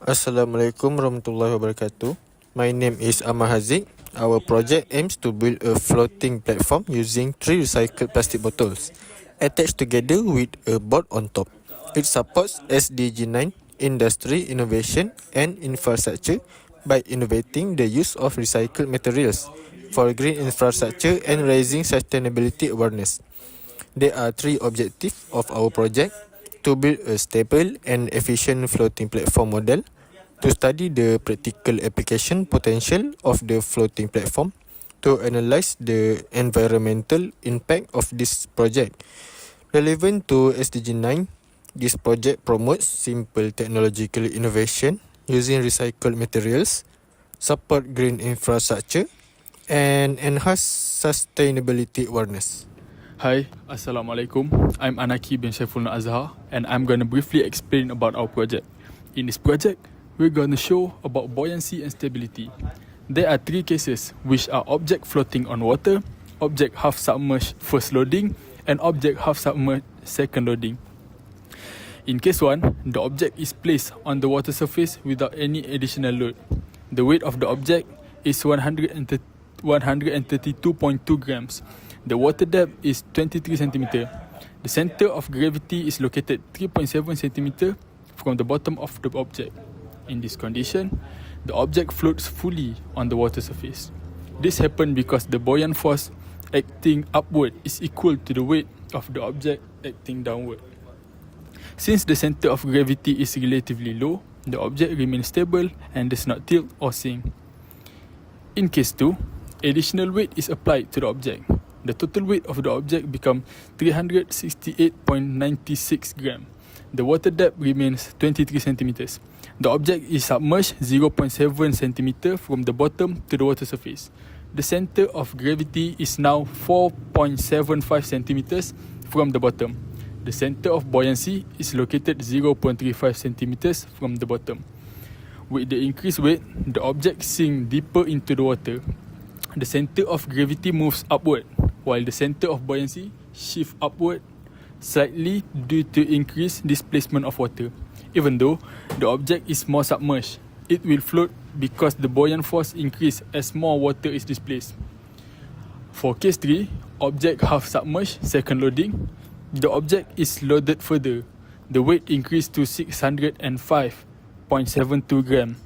Assalamualaikum warahmatullahi wabarakatuh. My name is Ahmad Haziq. Our project aims to build a floating platform using 3 recycled plastic bottles attached together with a board on top. It supports SDG 9, industry, innovation and infrastructure by innovating the use of recycled materials for green infrastructure and raising sustainability awareness. There are 3 objectives of our project: to build a stable and efficient floating platform model, to study the practical application potential of the floating platform, to analyze the environmental impact of this project. Relevant to SDG 9, this project promotes simple technological innovation using recycled materials, support green infrastructure, and enhance sustainability awareness. Hi, Assalamualaikum. I'm Anaki bin Syaiful Azhar and I'm going to briefly explain about our project. In this project, we're going to show about buoyancy and stability. There are 3 cases, which are object floating on water, object half submerged first loading, and object half submerged second loading. In case 1, the object is placed on the water surface without any additional load. The weight of the object is 132.2 grams. The water depth is 23 cm. The center of gravity is located 3.7 cm from the bottom of the object. In this condition, the object floats fully on the water surface. This happened because the buoyant force acting upward is equal to the weight of the object acting downward. Since the center of gravity is relatively low, the object remains stable and does not tilt or sink. In case 2, additional weight is applied to the object. The total weight of the object becomes 368.96 grams. The water depth remains 23 centimeters. The object is submerged 0.7 centimeter from the bottom to the water surface. The center of gravity is now 4.75 centimeters from the bottom. The center of buoyancy is located 0.35 centimeters from the bottom. With the increased weight, the object sinks deeper into the water. The center of gravity moves upward, while the center of buoyancy shifts upward slightly due to increased displacement of water. Even though the object is more submerged, it will float because the buoyant force increases as more water is displaced. For case 3, object half submerged, second loading, the object is loaded further. The weight increased to 605.72 grams.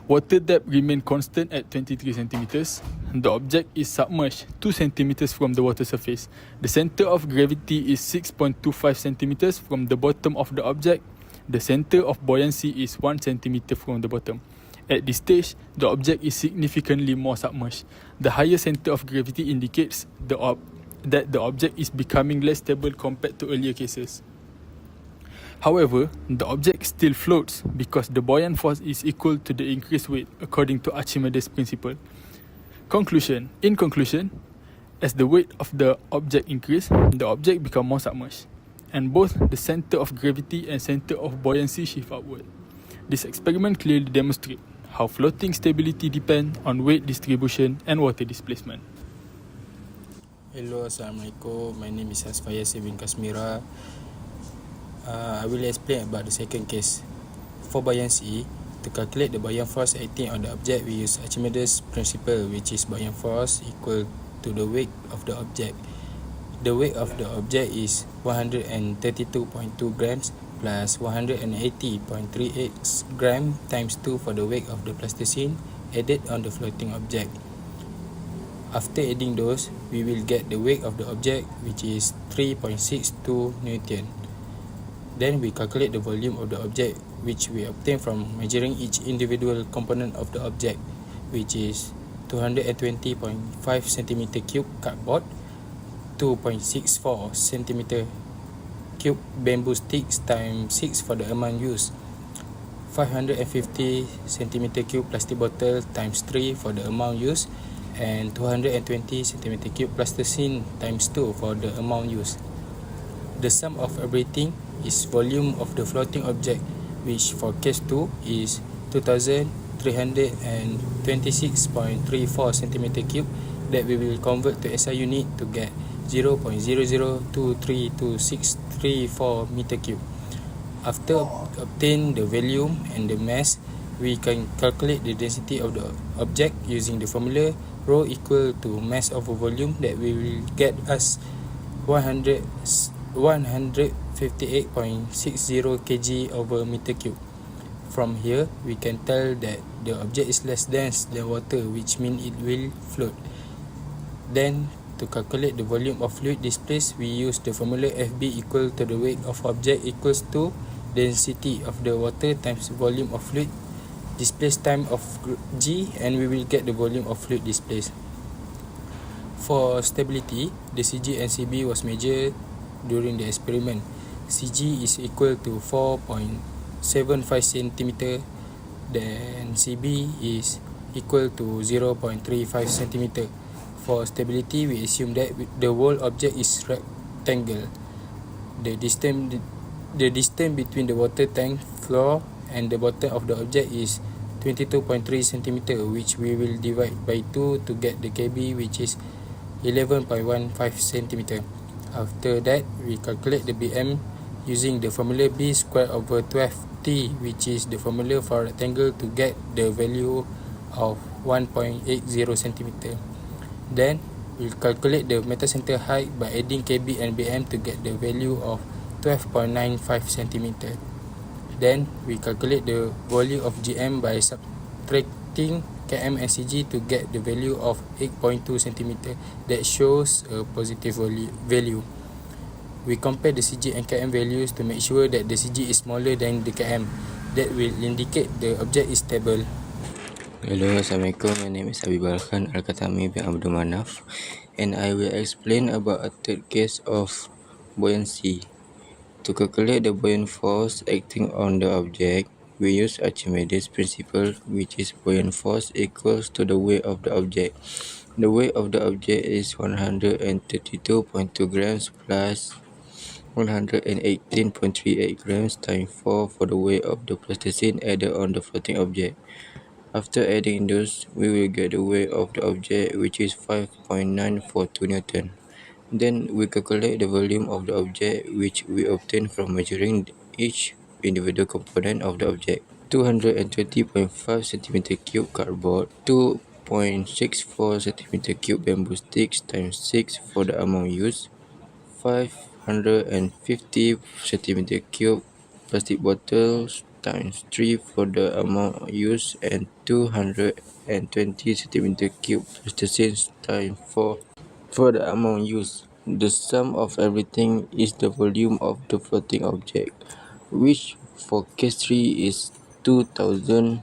Water depth remains constant at 23 centimeters. The object is submerged 2 centimeters from the water surface. The center of gravity is 6.25 centimeters from the bottom of the object. The center of buoyancy is 1 centimeter from the bottom. At this stage, the object is significantly more submerged. The higher center of gravity indicates that the object is becoming less stable compared to earlier cases. However, the object still floats because the buoyant force is equal to the increased weight according to Archimedes' principle. In conclusion, as the weight of the object increases, the object becomes more submerged, and both the center of gravity and center of buoyancy shift upward. This experiment clearly demonstrates how floating stability depends on weight distribution and water displacement. Hello, Assalamualaikum. My name is Hasfaya bin Kasmira. I will explain about the second case. For buoyancy, to calculate the buoyant force acting on the object, we use Archimedes' principle, which is buoyant force equal to the weight of the object. The weight of the object is 132.2 grams plus 180.38 grams times 2 for the weight of the plasticine added on the floating object. After adding those, we will get the weight of the object, which is 3.62 Newton. Then we calculate the volume of the object, which we obtain from measuring each individual component of the object, which is 220.5 cm3 cardboard, 2.64 cm3 bamboo sticks times 6 for the amount used, 550 cm3 plastic bottle times 3 for the amount used, and 220 cm3 plasticine times 2 for the amount used. The sum of everything is volume of the floating object, which for case 2 is 2000 326.34 centimeter cube that we will convert to SI unit to get 0.00232634 meter cube. After obtain the volume and the mass, we can calculate the density of the object using the formula rho equal to mass over volume that will get us 158.60 kg over meter cube. From here, we can tell that the object is less dense than water, which means it will float. Then, to calculate the volume of fluid displaced, we use the formula FB equal to the weight of object equals to density of the water times volume of fluid displaced time of G, and we will get the volume of fluid displaced. For stability, the CG and CB was measured during the experiment. CG is equal to 4.75 cm, then CB is equal to 0.35 cm. For stability, we assume that the whole object is rectangle. The distance between the water tank floor and the bottom of the object is 22.3 cm, which we will divide by 2 to get the KB, which is 11.15 cm. After that, we calculate the BM using the formula B squared over 12T, which is the formula for rectangle, to get the value of 1.80 cm. Then, we'll calculate the metacenter height by adding KB and BM to get the value of 12.95 cm. Then, we calculate the volume of GM by subtracting KM and CG to get the value of 8.2 cm. That shows a positive value. We compare the CG and KM values to make sure that the CG is smaller than the KM. That will indicate the object is stable. Hello, Assalamualaikum. My name is Habib Khan Al-Katami bin Abdul Manaf, and I will explain about a third case of buoyancy. To calculate the buoyant force acting on the object, we use Archimedes' principle, which is buoyant force equals to the weight of the object. The weight of the object is 132.2 grams plus 118.38 grams times 4 for the weight of the plasticine added on the floating object. After adding those, we will get the weight of the object, which is 5.942 Newton. Then we calculate the volume of the object, which we obtain from measuring each individual component of the object. 220.5 cm cube cardboard, 2.64 cm cube bamboo sticks times 6 for the amount used, 550 cm cube plastic bottles times 3 for the amount used, and 220 cm cube plasticine times 4 for the amount used. The sum of everything is the volume of the floating object, which for case 3 is 2766.34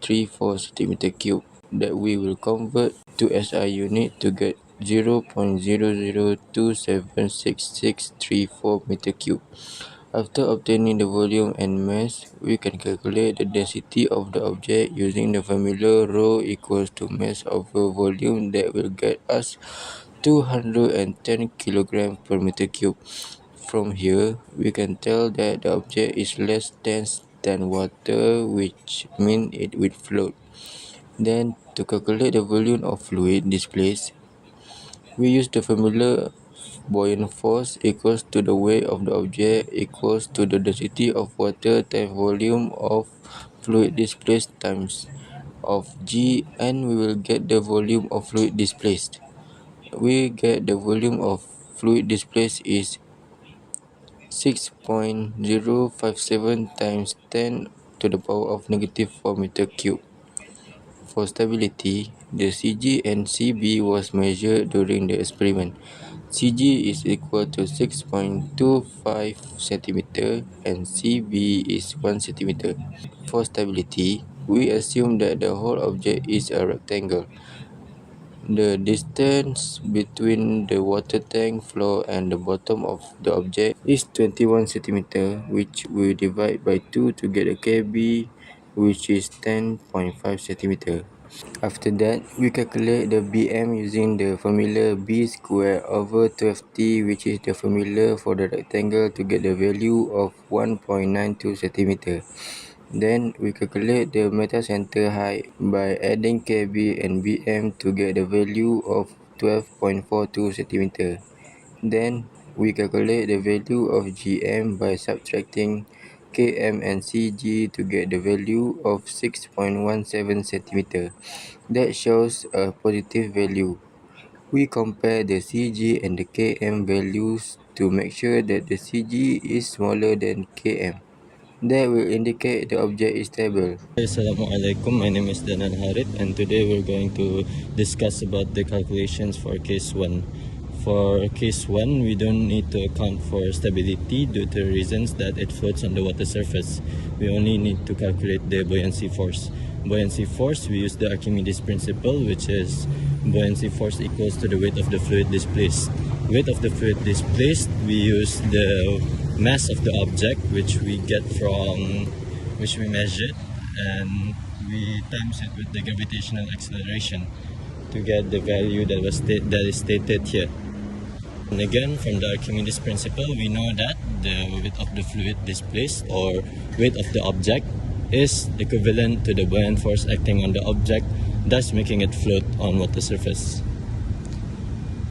cm cube, that we will convert to SI unit to get 0.00276634 meter cube. After obtaining the volume and mass, we can calculate the density of the object using the formula rho equals to mass over volume, that will get us 210 kg per meter cube. From here, we can tell that the object is less dense than water, which means it will float. Then, to calculate the volume of fluid displaced, we use the formula buoyant force equals to the weight of the object equals to the density of water times volume of fluid displaced times of G, and we will get the volume of fluid displaced. We get the volume of fluid displaced is 6.057 times 10 to the power of negative 4 meter cube. For stability, the CG and CB was measured during the experiment. CG is equal to 6.25 cm and CB is 1 cm. For stability, we assume that the whole object is a rectangle. The distance between the water tank floor and the bottom of the object is 21 cm, which we divide by 2 to get a KB, which is 10.5 cm. After that, we calculate the BM using the formula B squared over 12T, which is the formula for the rectangle, to get the value of 1.92 cm. Then we calculate the metal center height by adding KB and BM to get the value of 12.42 cm. Then we calculate the value of GM by subtracting KM and CG to get the value of 6.17 cm. That shows a positive value. We compare the CG and the KM values to make sure that the CG is smaller than KM. That will indicate the object is stable. Assalamualaikum, my name is Danan Harit, and today we're going to discuss about the calculations for case 1. For case 1, we don't need to account for stability due to reasons that it floats on the water surface. We only need to calculate the buoyancy force. Buoyancy force, we use the Archimedes principle, which is buoyancy force equals to the weight of the fluid displaced. Weight of the fluid displaced, we use the mass of the object, which we measured, and we times it with the gravitational acceleration to get the value that is stated here. And again, from the Archimedes principle, we know that the weight of the fluid displaced, or weight of the object, is equivalent to the buoyant force acting on the object, thus making it float on water surface.